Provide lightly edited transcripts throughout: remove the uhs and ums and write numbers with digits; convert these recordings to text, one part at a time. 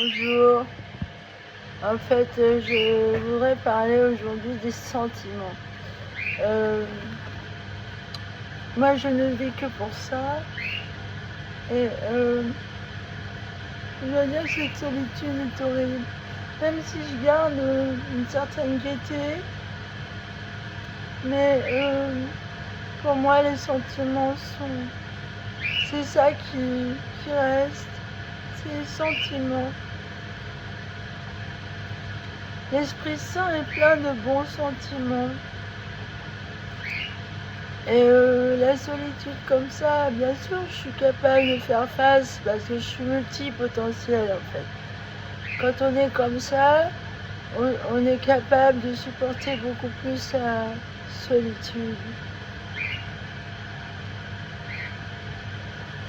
Bonjour. En fait, je voudrais parler aujourd'hui des sentiments. Euh, Moi, je ne vis que pour ça. Et je dois dire que cette solitude est horrible. Même si je garde une certaine gaieté, mais pour moi, les sentiments sont... C'est ça qui reste. C'est les sentiments. L'Esprit Saint est plein de bons sentiments. Et la solitude comme ça, bien sûr, je suis capable de faire face parce que je suis multipotentielle en fait. Quand on est comme ça, on est capable de supporter beaucoup plus la solitude.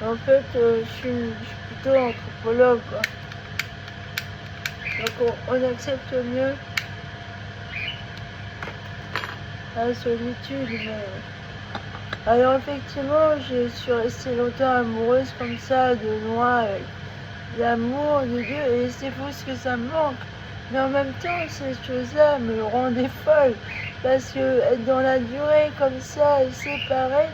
En fait, je suis plutôt anthropologue, quoi. Donc on accepte mieux la solitude, mais... Alors effectivement, je suis restée longtemps amoureuse comme ça, de loin, avec l'amour de Dieu, et c'est fou ce que ça me manque. Mais en même temps, ces choses-là me rendaient folle, parce que être dans la durée comme ça, séparée,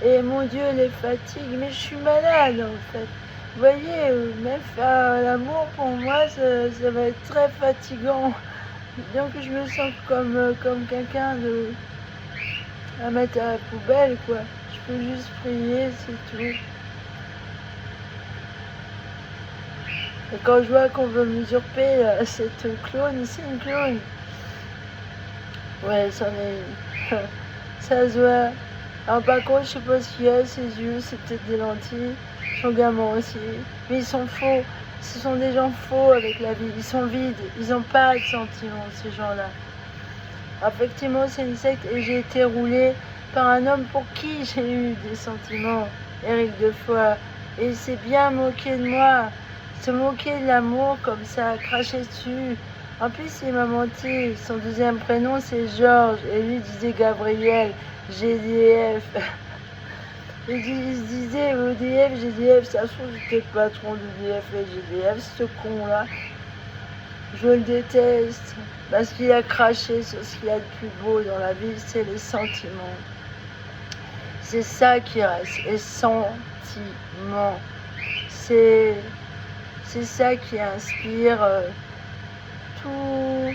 et mon Dieu, les fatigues, mais je suis malade en fait. Vous voyez, même faire l'amour pour moi, ça va être très fatigant. Donc je me sens comme quelqu'un à mettre à la poubelle, quoi. Je peux juste prier, c'est tout. Et quand je vois qu'on veut m'usurper cette clone, c'est une clone. Ouais, c'en est une. Ça se voit. Alors par contre, je sais pas ce qu'il y a, ses yeux, c'est peut-être des lentilles. Son gamin aussi. Mais ils sont faux. Ce sont des gens faux avec la vie. Ils sont vides. Ils n'ont pas de sentiments, ces gens-là. Effectivement, c'est une secte et j'ai été roulée par un homme pour qui j'ai eu des sentiments, Éric Defoe. Et il s'est bien moqué de moi, se moquer de l'amour comme ça, cracher dessus. En plus, il m'a menti. Son deuxième prénom, c'est Georges. Et lui disait Gabriel, GDF. Il se disait EDF, GDF. Ça se trouve, j'étais le patron d'EDF et GDF, ce con-là. Je le déteste parce qu'il a craché sur ce qu'il y a de plus beau dans la vie, c'est les sentiments. C'est ça qui reste, les sentiments. C'est ça qui inspire tout.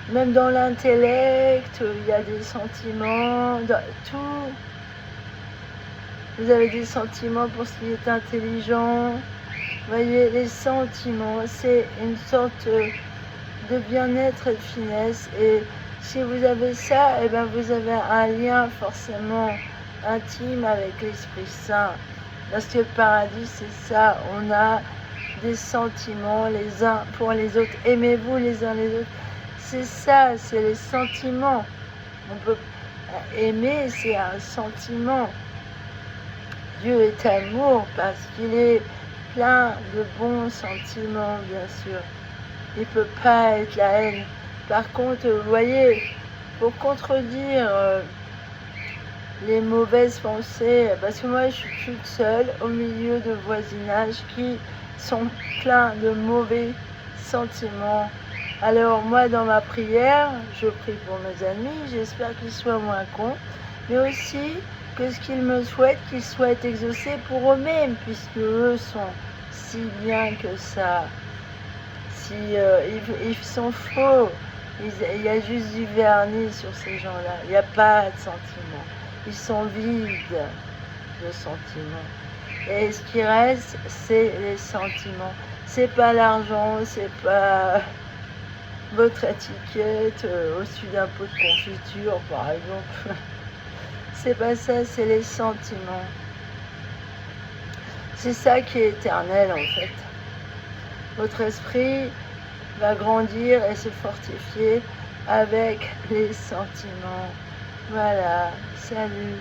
Même dans l'intellect, il y a des sentiments, dans tout. Vous avez des sentiments pour ce qui est intelligent. Vous voyez, les sentiments, c'est une sorte de bien-être et de finesse. Et si vous avez ça, eh ben vous avez un lien forcément intime avec l'Esprit Saint. Parce que le paradis, c'est ça. On a des sentiments les uns pour les autres. Aimez-vous les uns les autres. C'est ça, c'est les sentiments. On peut aimer, c'est un sentiment. Dieu est amour parce qu'il est plein de bons sentiments, bien sûr. Il ne peut pas être la haine. Par contre, vous voyez, pour contredire les mauvaises pensées, parce que moi je suis toute seule au milieu de voisinages qui sont pleins de mauvais sentiments. Alors moi dans ma prière, je prie pour mes amis, j'espère qu'ils soient moins cons, mais aussi que ce qu'ils me souhaitent, qu'ils soient exaucés pour eux-mêmes, puisque eux sont si bien que ça. Si ils sont faux, il y a juste du vernis sur ces gens-là, il n'y a pas de sentiments. Ils sont vides de sentiments. Et ce qui reste, c'est les sentiments. C'est pas l'argent, c'est pas votre étiquette au-dessus d'un pot de confiture, par exemple. C'est pas ça, c'est les sentiments. C'est ça qui est éternel, en fait. Votre esprit va grandir et se fortifier avec les sentiments. Voilà, salut.